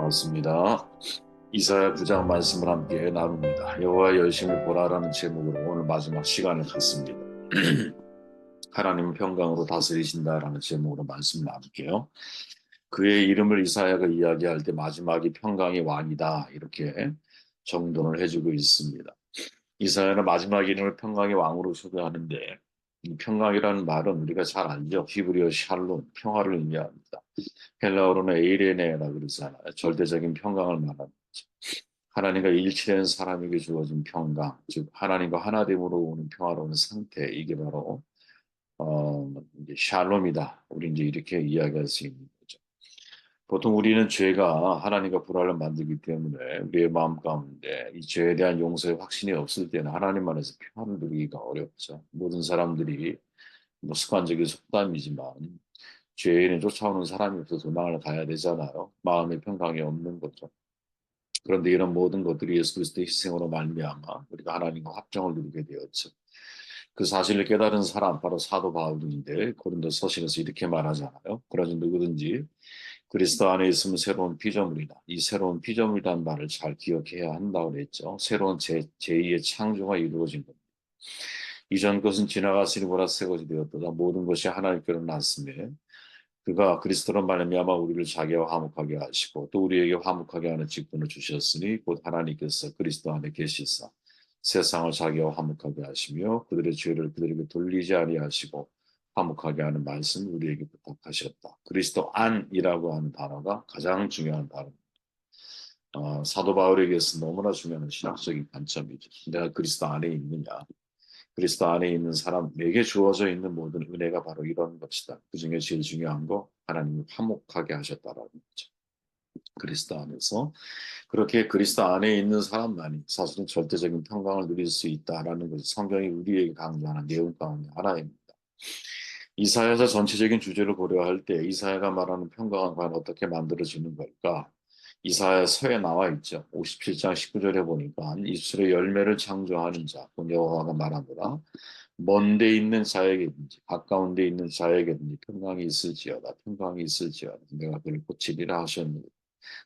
반갑습니다. 이사야 9장 말씀을 함께 나눕니다. 여호와 열심히 보라라는 제목으로 오늘 마지막 시간을 갖습니다. 하나님은 평강으로 다스리신다라는 제목으로 말씀을 나눌게요. 그의 이름을 이사야가 이야기할 때 마지막이 평강의 왕이다 이렇게 정돈을 해주고 있습니다. 이사야는 마지막 이름을 평강의 왕으로 소개하는데 이 평강이라는 말은 우리가 잘 알죠. 히브리어 샬롬, 평화를 의미합니다. 헬라어로는 에이레네라 그러잖아요. 절대적인 평강을 말하는 거죠. 하나님과 일치된 사람에게 주어진 평강, 즉 하나님과 하나됨으로 오는 평화로운 상태, 이게 바로 이제 샬롬이다. 우리 이제 이렇게 이야기할 수 있는 거죠. 보통 우리는 죄가 하나님과 불화를 만들기 때문에 우리의 마음 가운데 이 죄에 대한 용서의 확신이 없을 때는 하나님 안에서 평안을 누리기가 어렵죠. 모든 사람들이 뭐 습관적인 속담이지만 죄인을 쫓아오는 사람이 없어서 도망을 가야 되잖아요. 마음의 평강이 없는 거죠. 그런데 이런 모든 것들이 예수 그리스도의 희생으로 말미암아 우리가 하나님과 합정을 누리게 되었죠. 그 사실을 깨달은 사람 바로 사도 바울인데 고린도 서신에서 이렇게 말하잖아요. 그러지 누구든지 그리스도 안에 있으면 새로운 피조물이다. 이 새로운 피조물이라는 말을 잘 기억해야 한다고 그랬죠. 새로운 제2의 창조가 이루어진 겁니다. 이전 것은 지나갔으니 보라 새 것이 되었도다. 모든 것이 하나님께로 났으며 그가 그리스도로 말미암아 우리를 자기와 화목하게 하시고 또 우리에게 화목하게 하는 직분을 주셨으니 곧 하나님께서 그리스도 안에 계시사 세상을 자기와 화목하게 하시며 그들의 죄를 그들에게 돌리지 아니하시고 화목하게 하는 말씀 우리에게 부탁하셨다. 그리스도 안이라고 하는 단어가 가장 중요한 단어입니다. 사도 바울에게서 너무나 중요한 신학적인 관점이죠. 내가 그리스도 안에 있느냐. 그리스도 안에 있는 사람, 내게 주어져 있는 모든 은혜가 바로 이런 것이다. 그 중에 제일 중요한 거, 하나님이 화목하게 하셨다라는 거죠. 그리스도 안에서. 그렇게 그리스도 안에 있는 사람만이 사실은 절대적인 평강을 누릴 수 있다라는 것이 성경이 우리에게 강조하는 내용 가운데 하나입니다. 이사야서 전체적인 주제를 고려할 때 이사야가 말하는 평강은 과연 어떻게 만들어지는 걸까? 이사야서에 나와 있죠. 57장 19절에 보니까 입술의 열매를 창조하는 자, 곧 여호와가 말하노라. 먼데 있는 자에게든지 가까운 데 있는 자에게든지 평강이 있을지어다. 평강이 있을지어다. 내가 그를 고치리라 하셨느니.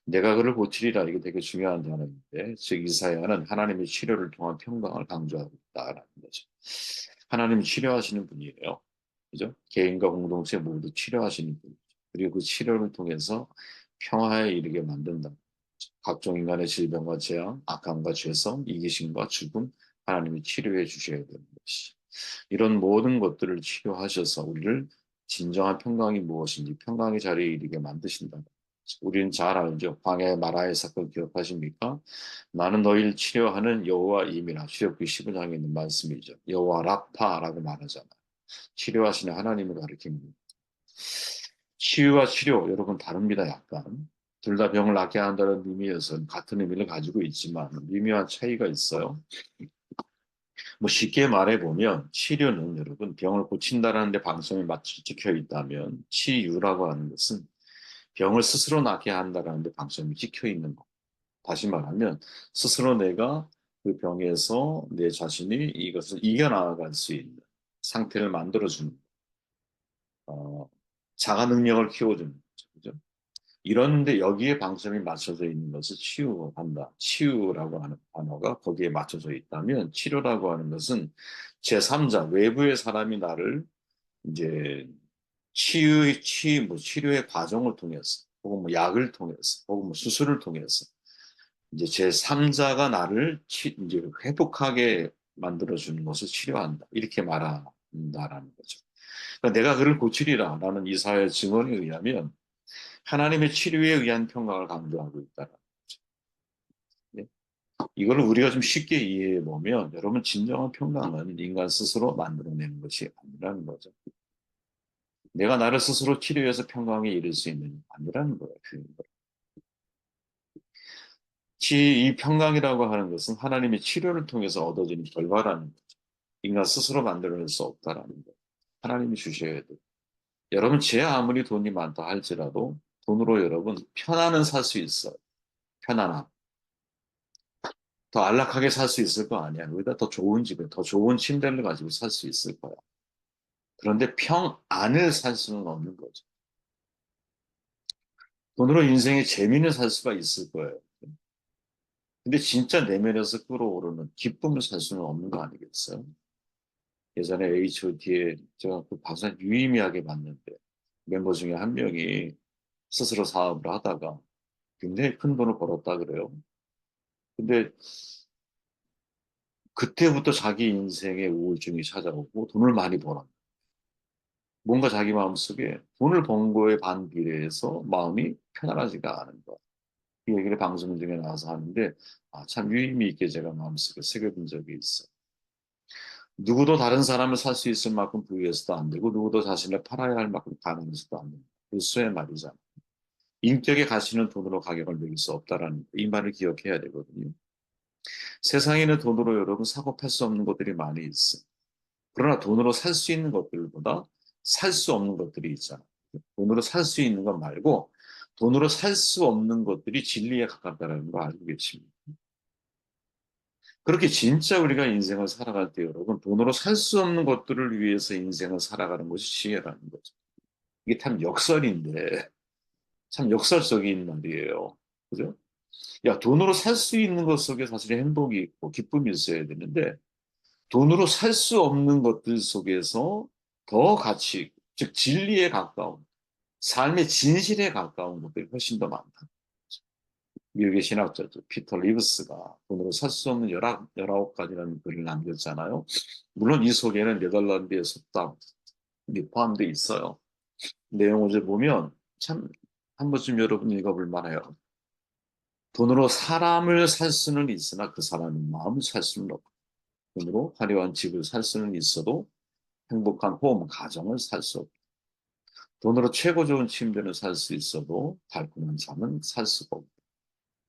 내가 그를 고치리라 이게 되게 중요한 단어인데 즉 이사야는 하나님의 치료를 통한 평강을 강조하고 있다라는 거죠. 하나님이 치료하시는 분이에요. 그죠? 개인과 공동체 모두 치료하시는 분이죠. 그리고 그 치료를 통해서 평화에 이르게 만든다. 각종 인간의 질병과 재앙, 악함과 죄성, 이기심과 죽음, 하나님이 치료해 주셔야 되는 것이. 이런 모든 것들을 치료하셔서 우리를 진정한 평강이 무엇인지 평강의 자리에 이르게 만드신다. 우리는 잘 알죠. 광야 마라의 사건 기억하십니까? 나는 너희를 치료하는 여호와임이라. 출애굽기 15장에 있는 말씀이죠. 여호와 라파라고 말하잖아요. 치료하시는 하나님을 가리킵니다. 치유와 치료 여러분 다릅니다. 약간 둘 다 병을 낫게 한다는 의미에서는 같은 의미를 가지고 있지만 미묘한 차이가 있어요. 뭐 쉽게 말해보면 치료는 여러분 병을 고친다라는 데 방점이 맞춰 찍혀 있다면 치유라고 하는 것은 병을 스스로 낫게 한다라는 데 방점이 찍혀 있는 거. 다시 말하면 스스로 내가 그 병에서 내 자신이 이것을 이겨나갈 수 있는 상태를 만들어주는 자가 능력을 키워주는 거죠. 그죠? 이런데 여기에 방점이 맞춰져 있는 것을 치유한다. 치유라고 하는 단어가 거기에 맞춰져 있다면 치료라고 하는 것은 제3자, 외부의 사람이 나를 이제 뭐 치료의 과정을 통해서, 혹은 뭐 약을 통해서, 혹은 뭐 수술을 통해서 이제 제3자가 나를 이제 회복하게 만들어주는 것을 치료한다. 이렇게 말한다라는 거죠. 그러니까 내가 그를 고치리라라는 이사의 증언에 의하면 하나님의 치료에 의한 평강을 강조하고 있다는 거죠. 네. 이거를 우리가 좀 쉽게 이해해 보면 여러분 진정한 평강은 인간 스스로 만들어내는 것이 아니라는 거죠. 내가 나를 스스로 치료해서 평강에 이를 수 있는 아니라는 거예요. 이 평강이라고 하는 것은 하나님의 치료를 통해서 얻어지는 결과라는 거죠. 인간 스스로 만들어낼 수 없다라는 거예요. 하나님이 주셔야 돼요. 여러분 제 아무리 돈이 많다 할지라도 돈으로 여러분 편안은 살 수 있어요. 편안함. 더 안락하게 살 수 있을 거 아니야. 우리가 더 좋은 집에, 더 좋은 침대를 가지고 살 수 있을 거야. 그런데 평안을 살 수는 없는 거죠. 돈으로 인생의 재미는 살 수가 있을 거예요. 근데 진짜 내면에서 끌어오르는 기쁨을 살 수는 없는 거 아니겠어요? 예전에 H.O.T에 제가 그 방송 유의미하게 봤는데 멤버 중에 한 명이 스스로 사업을 하다가 굉장히 큰 돈을 벌었다 그래요. 근데 그때부터 자기 인생에 우울증이 찾아오고 돈을 많이 벌었. 뭔가 자기 마음속에 돈을 번 거에 반비례해서 마음이 편안하지가 않은 거야. 이 얘기를 방송 중에 나와서 하는데 참 유의미 있게 제가 마음속에 새겨본 적이 있어. 누구도 다른 사람을 살 수 있을 만큼 부유해서도 안 되고 누구도 자신을 팔아야 할 만큼 가난해서도 안 된다. 루소의 말이잖아. 인격의 가치는 돈으로 가격을 매길 수 없다라는 이 말을 기억해야 되거든요. 세상에는 돈으로 여러분 사고 팔 수 없는 것들이 많이 있어. 그러나 돈으로 살 수 있는 것들보다 살 수 없는 것들이 있잖아. 돈으로 살 수 있는 것 말고 돈으로 살 수 없는 것들이 진리에 가깝다는 거 알고 계십니까? 그렇게 진짜 우리가 인생을 살아갈 때 여러분 돈으로 살 수 없는 것들을 위해서 인생을 살아가는 것이 지혜라는 거죠. 이게 참 역설인데 참 역설적인 말이에요. 그죠? 야, 돈으로 살 수 있는 것 속에 사실 행복이 있고 기쁨이 있어야 되는데 돈으로 살 수 없는 것들 속에서 더 가치 있고 즉 진리에 가까운 삶의 진실에 가까운 것들이 훨씬 더 많다. 미국의 신학자죠. 피터 리브스가 돈으로 살 수 없는 19가지라는 글을 남겼잖아요. 물론 이 속에는 네덜란드의 속담이 포함되어 있어요. 내용을 이제 보면 참 한 번쯤 여러분 읽어볼 만해요. 돈으로 사람을 살 수는 있으나 그 사람의 마음을 살 수는 없고 돈으로 화려한 집을 살 수는 있어도 행복한 홈, 가정을 살 수 없고 돈으로 최고 좋은 침대를 살 수 있어도 달콤한 잠은 살 수가 없고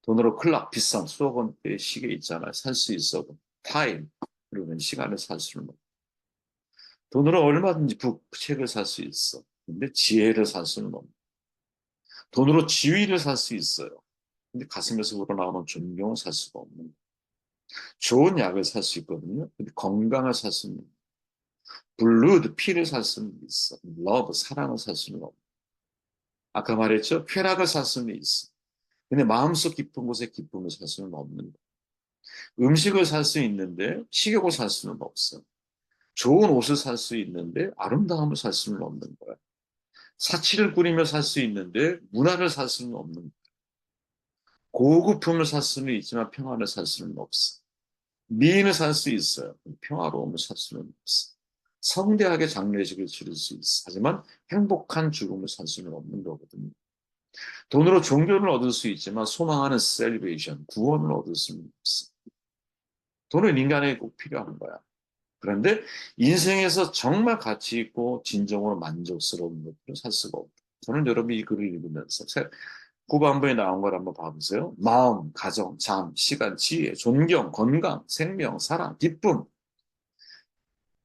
돈으로 클락 비싼 수억 원대의 시계 있잖아요. 살 수 있어도 타임, 그러면 시간을 살 수는 없고 돈으로 얼마든지 책을 살 수 있어. 근데 지혜를 살 수는 없고 돈으로 지위를 살 수 있어요. 근데 가슴에서 우러나오는 존경을 살 수가 없는 거예요. 좋은 약을 살 수 있거든요. 근데 건강을 살 수는 없고 블루드, 피를 살 수는 있어. 러브, 사랑을 살 수는 없고 아까 말했죠? 쾌락을 살 수는 있어. 근데 마음속 깊은 곳에 기쁨을 살 수는 없는 거예요. 음식을 살 수 있는데 식욕을 살 수는 없어. 좋은 옷을 살 수 있는데 아름다움을 살 수는 없는 거야. 사치를 꾸리며 살 수 있는데 문화를 살 수는 없는 거야. 고급품을 살 수는 있지만 평안을 살 수는 없어. 미인을 살 수 있어요. 평화로움을 살 수는 없어. 성대하게 장례식을 치를 수 있어. 하지만 행복한 죽음을 살 수는 없는 거거든요. 돈으로 종교를 얻을 수 있지만 소망하는 셀리베이션, 구원을 얻을 수는 없어. 돈은 인간에게 꼭 필요한 거야. 그런데 인생에서 정말 가치 있고 진정으로 만족스러운 것들을 살 수가 없다. 저는 여러분이 이 글을 읽으면서 후반부에 나온 걸 한번 봐보세요. 마음, 가정, 잠, 시간, 지혜, 존경, 건강, 생명, 사랑, 기쁨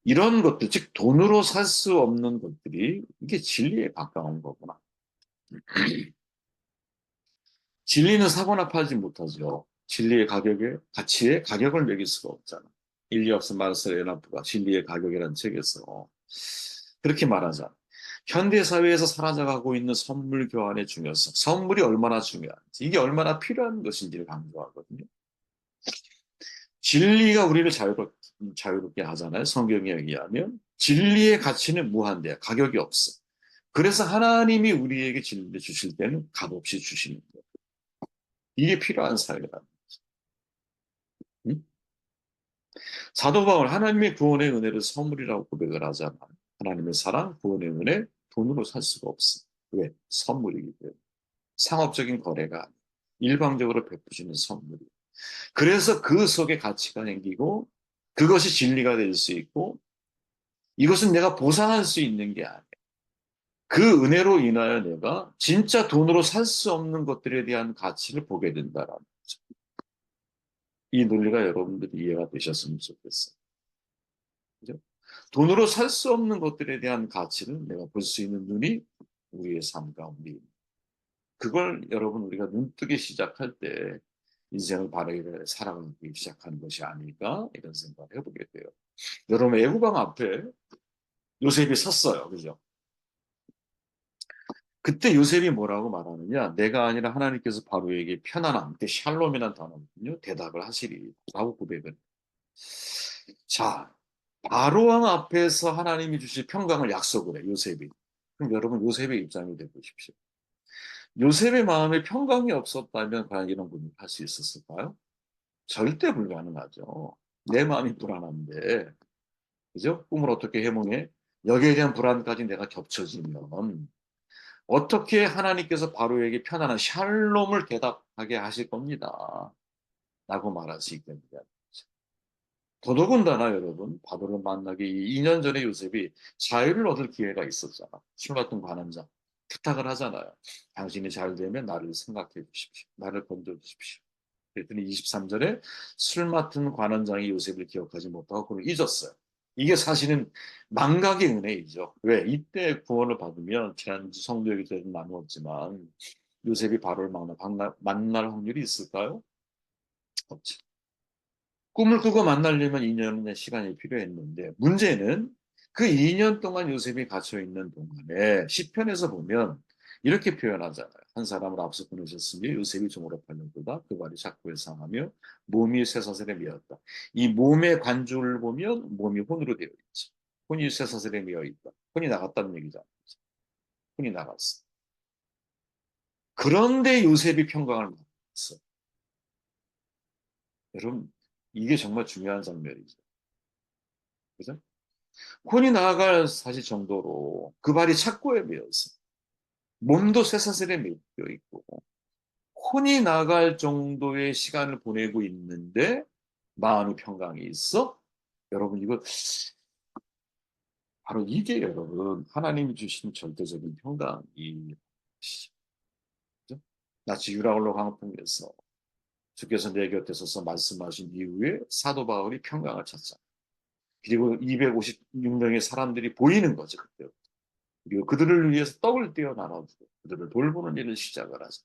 이런 것들, 즉 돈으로 살 수 없는 것들이 이게 진리에 가까운 거구나. 진리는 사거나 팔지 못하죠. 진리의 가격에 가치에 가격을 매길 수가 없잖아. 일리엄스 마르셀 에나프가 진리의 가격이라는 책에서 그렇게 말하잖아. 현대 사회에서 사라져가고 있는 선물 교환의 중요성, 선물이 얼마나 중요한지, 이게 얼마나 필요한 것인지를 강조하거든요. 진리가 우리를 자유롭게 하잖아요. 성경에 의하면 진리의 가치는 무한대야. 가격이 없어. 그래서 하나님이 우리에게 진리를 주실 때는 값없이 주시는 거예요. 이게 필요한 사회다. 응? 사도 바울 하나님의 구원의 은혜를 선물이라고 고백을 하잖아. 하나님의 사랑, 구원의 은혜 돈으로 살 수가 없어. 왜? 선물이기 때문에. 상업적인 거래가 아니야. 일방적으로 베푸시는 선물이. 그래서 그 속에 가치가 생기고 그것이 진리가 될 수 있고 이것은 내가 보상할 수 있는 게 아니야. 그 은혜로 인하여 내가 진짜 돈으로 살 수 없는 것들에 대한 가치를 보게 된다라는 거죠. 이 논리가 여러분들이 이해가 되셨으면 좋겠어요. 그죠? 돈으로 살 수 없는 것들에 대한 가치는 내가 볼 수 있는 눈이 우리의 삶 가운데 그걸 여러분 우리가 눈뜨기 시작할 때 인생을 바르게 살아가기 시작하는 것이 아닐까 이런 생각을 해보게 돼요. 여러분 애구방 앞에 요셉이 섰어요. 그죠? 그때 요셉이 뭐라고 말하느냐? 내가 아니라 하나님께서 바로에게 편안함, 그때 샬롬이라는 단어거든요. 대답을 하시리라고 고백을. 자, 바로 왕 앞에서 하나님이 주실 평강을 약속을 해, 요셉이. 그럼 여러분 요셉의 입장이 돼 보십시오. 요셉의 마음에 평강이 없었다면 과연 이런 분이 할 수 있었을까요? 절대 불가능하죠. 내 마음이 불안한데, 그죠? 꿈을 어떻게 해몽해? 여기에 대한 불안까지 내가 겹쳐지면 어떻게 하나님께서 바로에게 편안한 샬롬을 대답하게 하실 겁니다. 라고 말할 수 있겠습니다. 더더군다나 여러분, 바로를 만나기 2년 전에 요셉이 자유를 얻을 기회가 있었잖아. 술 같은 관원장 부탁을 하잖아요. 당신이 잘 되면 나를 생각해 주십시오. 나를 건져 주십시오. 그랬더니 23절에 술 맡은 관원장이 요셉을 기억하지 못하고 그걸 잊었어요. 이게 사실은 망각의 은혜이죠. 왜? 이때 구원을 받으면 제한 성도에게 도 나누었지만 요셉이 바로를 만날 확률이 있을까요? 없죠. 꿈을 꾸고 만나려면 2년의 시간이 필요했는데 문제는 그 2년 동안 요셉이 갇혀 있는 동안에 시편에서 보면 이렇게 표현하잖아요. 한 사람을 앞서 보내셨으니 요셉이 종으로 팔렸도다. 그 발이 작고에 상하며 몸이 쇠사슬에 매었다. 이 몸의 관주를 보면 몸이 혼으로 되어 있죠. 혼이 쇠사슬에 매어 있다. 혼이 나갔다는 얘기잖아요. 혼이 나갔어. 그런데 요셉이 평강을 받았어. 여러분 이게 정말 중요한 장면이죠. 그죠? 혼이 나아갈 사실 정도로 그 발이 착고에 매여서 몸도 쇠사슬에 매여 있고 혼이 나갈 정도의 시간을 보내고 있는데 마음의 평강이 있어? 여러분 이거 바로 이게 여러분 하나님이 주신 절대적인 평강이 나치 유라굴로 광풍에서 주께서 내 곁에 서서 말씀하신 이후에 사도 바울이 평강을 찾자. 그리고 256명의 사람들이 보이는 거죠 그때. 그리고 그들을 위해서 떡을 떼어 나눠주고 그들을 돌보는 일을 시작을 하죠.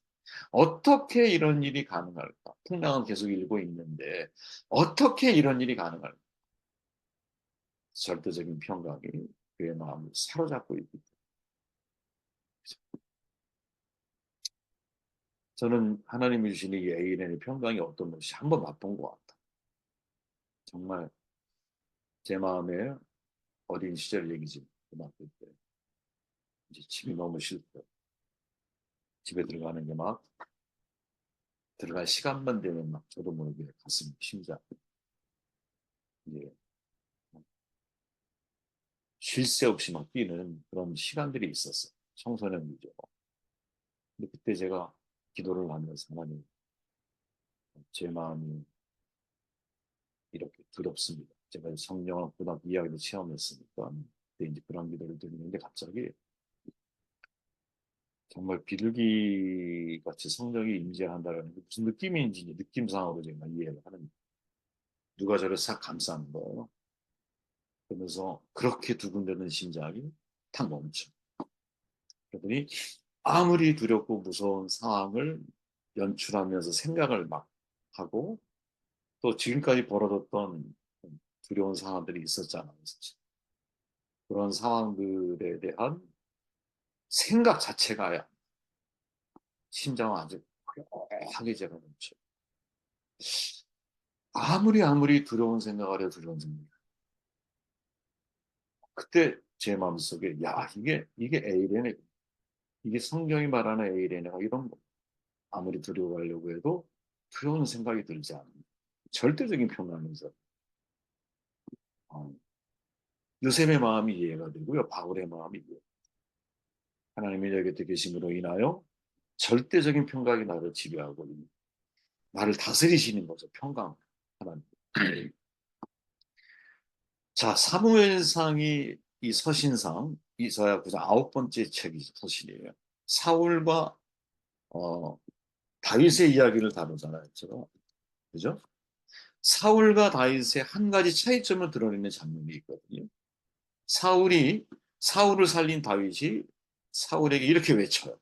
어떻게 이런 일이 가능할까? 풍랑은 계속 일고 있는데 어떻게 이런 일이 가능할까? 절대적인 평강이 그의 마음을 사로잡고 있기 때문에 저는 하나님이 주신 이 에이렌의 평강이 어떤 것이 한번 맛본 것 같다. 정말 제 마음에 어린 시절 얘기지. 고등학교 때 이제 집이 너무 싫고 집에 들어가는 게 막 들어갈 시간만 되면 막 저도 모르게 가슴 심장 이제 쉴 새 없이 막 뛰는 그런 시간들이 있었어요. 청소년이죠. 근데 그때 제가 기도를 하면서 하나님, 제 마음이 이렇게 두렵습니다. 제가 성령을 고등학교 2학년을 체험했으니까 그때 이제 그런 기도를 드리는데 갑자기 정말 비둘기 같이 성령이 임재한다는 게 무슨 느낌인지 느낌상으로 제가 이해를 하는 누가 저를 싹 감싸는 거예요. 그러면서 그렇게 두근대는 심장이 탁 멈춰. 그러더니 아무리 두렵고 무서운 상황을 연출하면서 생각을 막 하고 또 지금까지 벌어졌던 두려운 상황들이 있었잖아요. 사실. 그런 상황들에 대한 생각 자체가 심장을 아주 하게 제가 멈춰. 아무리 두려운 생각을 해도 두려운 생각. 그때 제 마음속에 야 이게 에이레네. 이게 성경이 말하는 에이레네가 이런 거. 아무리 두려워하려고 해도 두려운 생각이 들지 않는 절대적인 평안에서 요셉의 마음이 이해가 되고요. 바울의 마음이 이해가. 하나님이 내 곁에 계심으로 인하여 절대적인 평강이 나를 지배하고 나를 다스리시는 거죠. 평강 하나님. 자, 사무엘상이 이 서신상 이사야 9장 9번째 책이 서신이에요. 사울과 어, 다윗의 이야기를 다루잖아요. 그죠? 사울과 다윗의 한 가지 차이점을 드러내는 장면이 있거든요. 사울이 사울을 살린 다윗이 사울에게 이렇게 외쳐요.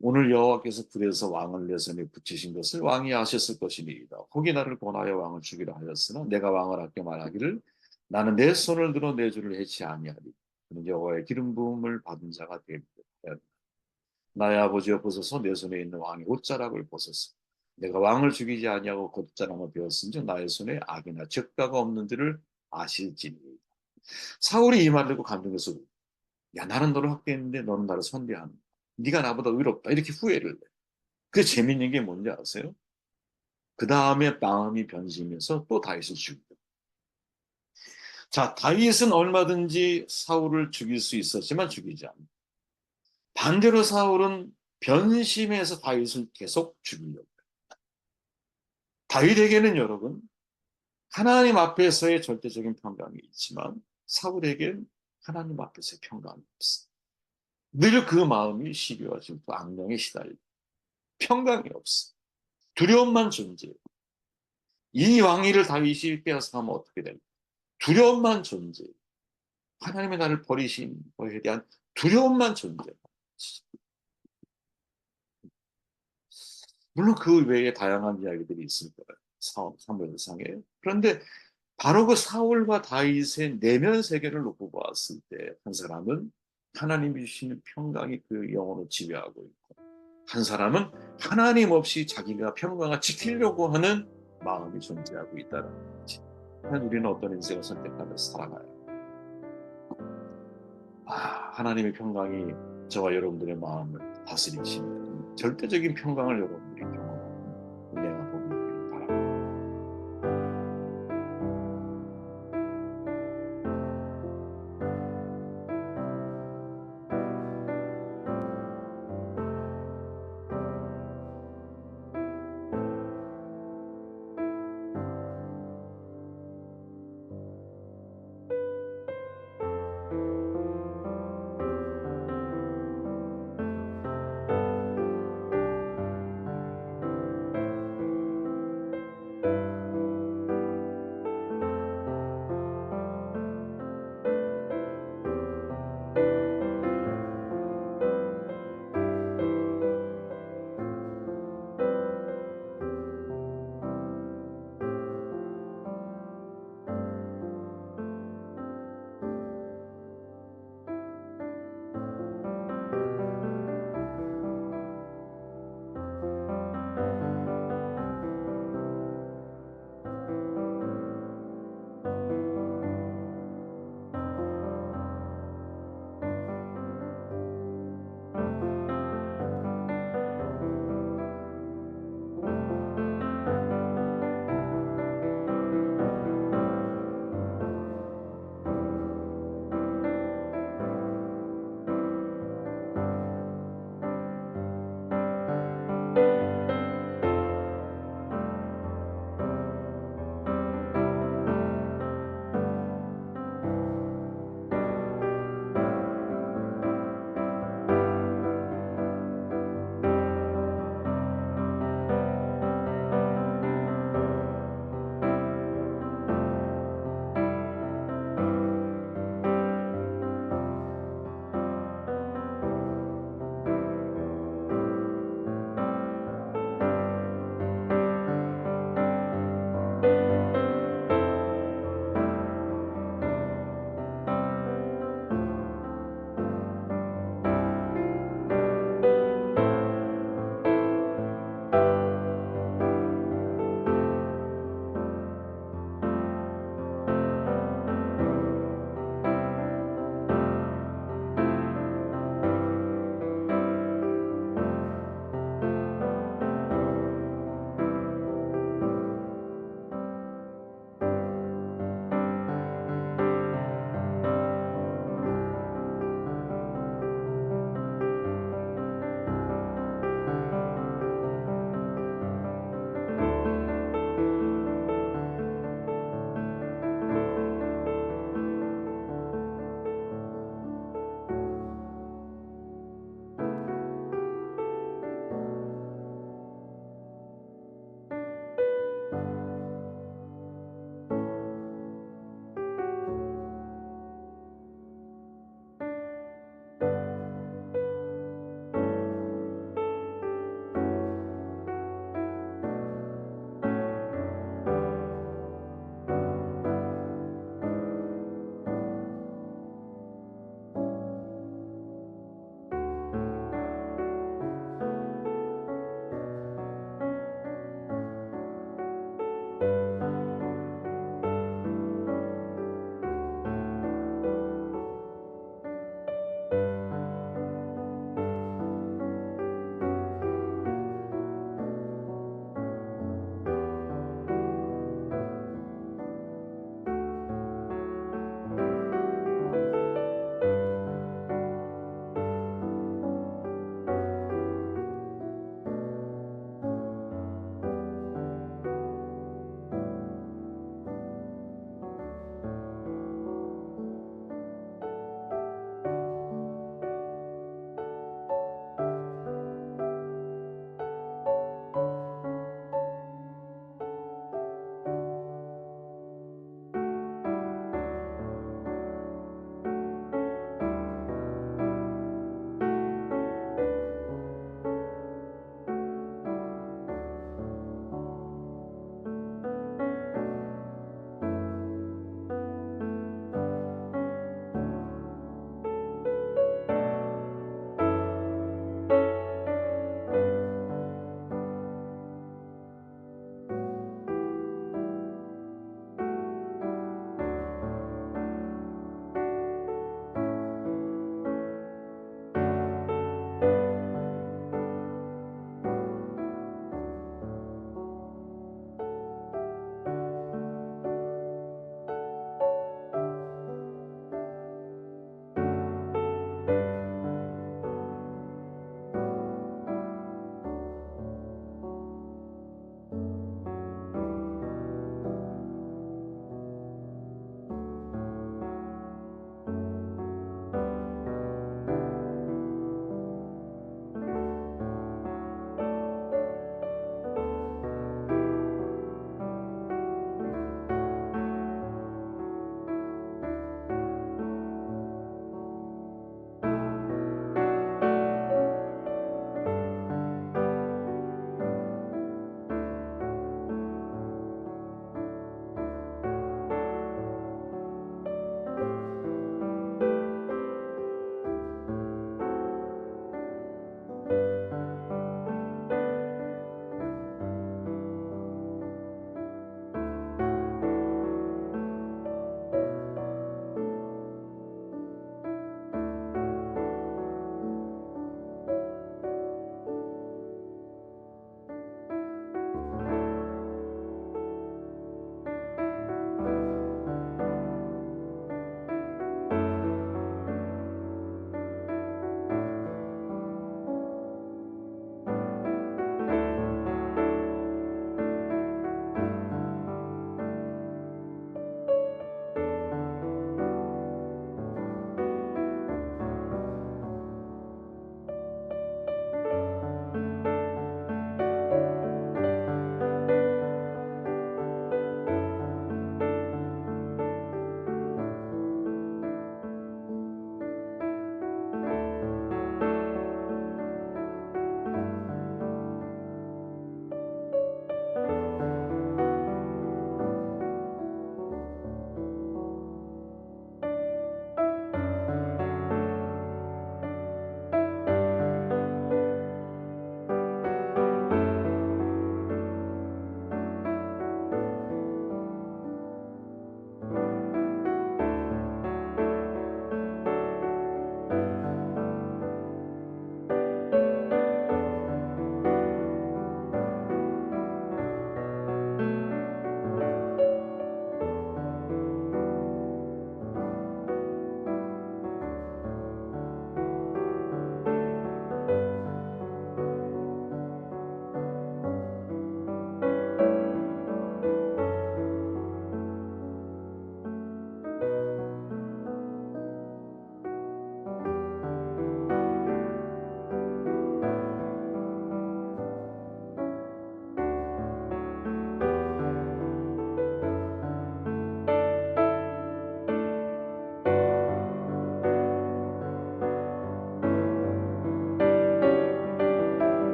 오늘 여호와께서 굴에서 왕을 내 손에 붙이신 것을 왕이 아셨을 것이니이다. 혹이 나를 권하여 왕을 주기로 하였으나 내가 왕을 아껴 말하기를 나는 내 손을 들어 내 주를 해치 아니하리. 그는 여호와의 기름 부음을 받은 자가 되리라. 나의 아버지여 보소서 내 손에 있는 왕의 옷자락을 보소서. 내가 왕을 죽이지 아니하고 곧자랑을 배웠은즉 나의 손에 악이나 적과가 없는 줄을 아실지니. 사울이 이 말을 듣고 감동해서 야 나는 너를 학대했는데 너는 나를 선대하는 네가 나보다 의롭다 이렇게 후회를 해. 그 재밌는 게 뭔지 아세요? 그 다음에 마음이 변심해서 또 다윗을 죽이고. 자, 다윗은 얼마든지 사울을 죽일 수 있었지만 죽이지 않는다. 반대로 사울은 변심해서 다윗을 계속 죽이려고. 다윗에게는 여러분 하나님 앞에서의 절대적인 평강이 있지만 사울에게는 하나님 앞에서의 평강이 없어. 늘 그 마음이 시기와 질투, 악령에 시달려. 평강이 없어. 두려움만 존재해. 이 왕위를 다윗이 빼앗아가면 어떻게 될까? 두려움만 존재해. 하나님의 나를 버리신 거에 대한 두려움만 존재해. 물론 그 외에 다양한 이야기들이 있을 거예요. 사무엘상에. 그런데 바로 그 사울과 다윗의 내면 세계를 놓고 보았을 때 한 사람은 하나님이 주시는 평강이 그 영혼을 지배하고 있고 한 사람은 하나님 없이 자기가 평강을 지키려고 하는 마음이 존재하고 있다는 거지. 우리는 어떤 인생을 선택하면서 살아가요. 하나님의 평강이 저와 여러분들의 마음을 다스리시면 절대적인 평강을 여러분